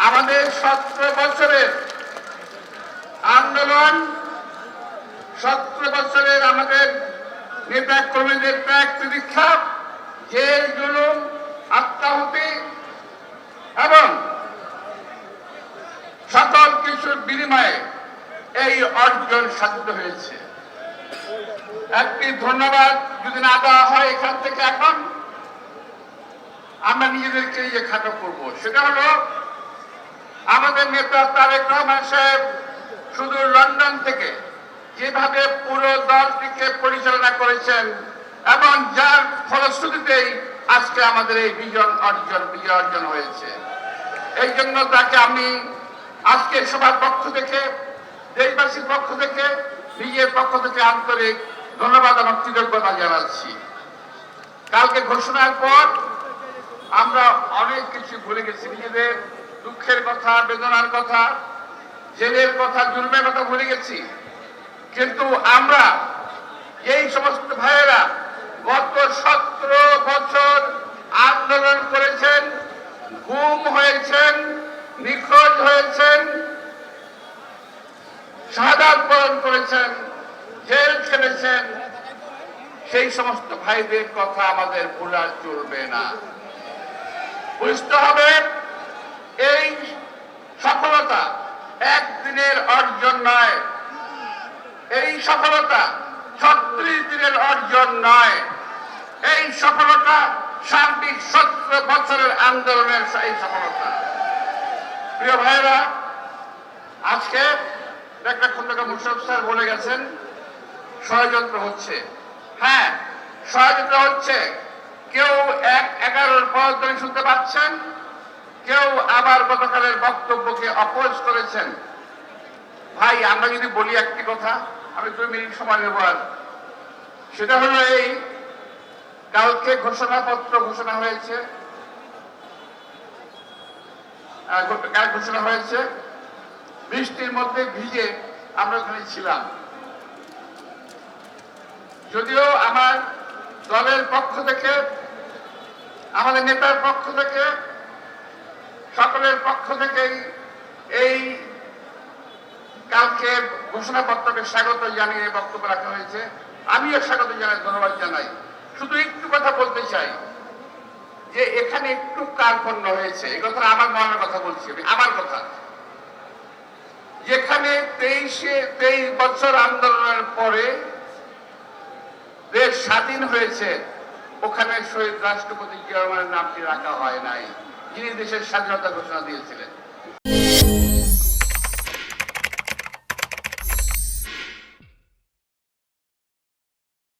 আমাদের 17 বছরের আন্দোলন, 17 বছরের আমাদের নেতা কর্মীদের ত্যাগ প্রতীক্ষা, জেল জুলুম, আত্মাহুতি এবং সকল কিছুর বিনিময়ে এই অর্জন সাধিত হয়েছে। একটি ধন্যবাদ যদি না দেওয়া হয় এখান থেকে, এখন আমরা নিজেদেরকে নিজে খাটো করবো। সেটা হলো আমাদের নেতা তারেক রহমান সাহেব শুধু লন্ডন থেকে যেভাবে পুরো দলটিকে পরিচালনা করেছেন এবং যার ফলশ্রুতিতেই আজকে আমাদের এই বিজয় অর্জন হয়েছে। এই জন্য তাকে আমি আজকে সবার পক্ষ থেকে, দেশবাসীর পক্ষ থেকে, নিজের পক্ষ থেকে আন্তরিক ধন্যবাদ এবং কৃতজ্ঞতা জানাচ্ছি। কালকে ঘোষণার পর আমরা অনেক কিছু ভুলে গেছি, নিজেদের দুঃখের কথা, বেদনার কথা, জেলের কথা, জুলুমের কথা ভুলে গেছি। কিন্তু আমরা এই সমস্ত ভাইয়েরা গত 17 বছর আন্দোলন করেছেন, গুম হয়েছেন, নিখোঁজ হয়েছেন, শাহাদাত বরণ করেছেন, জেল খেলেছেন, সেই সমস্ত ভাইদের কথা আমাদের ভুলা চলবে না। বুঝতে হবে এই সফলতা একদিনের অর্জন নয়, এই সফলতা 36 দিনের অর্জন নয়, এই সফলতা সার্বিক 17 বছরের আন্দোলনের এই সফলতা। প্রিয় ভাইরা, আজকে একটা খন্দকার মুশারফ স্যার বলে গেছেন ষড়যন্ত্র হচ্ছে। হ্যাঁ, ষড়যন্ত্র হচ্ছে। কেউ 11-11 পদ ধরে শুনতে পাচ্ছেন, কেউ আবার গতকালের বক্তব্যকে অপোজ করেছেন। ভাই, আমরা যদি বলি একটি কথা, আমি 2 মিনিট সময় নেব, আর সেটা হলো এই কালকে ঘোষণাপত্র ঘোষণা হয়েছে, বৃষ্টির মধ্যে ভিজে আমরা ওখানে ছিলাম। যদিও আমার দলের পক্ষ থেকে, আমাদের নেতার পক্ষ থেকে, সকলের পক্ষ থেকেই এই কালকে ঘোষণাপত্রকে স্বাগত জানিয়ে বক্তব্য রাখা হয়েছে। আমিও স্বাগত জানাই, ধন্যবাদ জানাই। শুধু একটু কথা বলতে চাই যে এখানে একটু কার্পণ্য হয়েছে। এই কথা আমার মনের কথা বলছি, আমার কথা। যেখানে 23 বছর আন্দোলনের পরে দেশ স্বাধীন হয়েছে, ওখানে শহীদ রাষ্ট্রপতি জিয়া রহমানের নামটি রাখা হয় নাই, যিনি দেশের স্বাধীনতা ঘোষণা দিয়েছিলেন।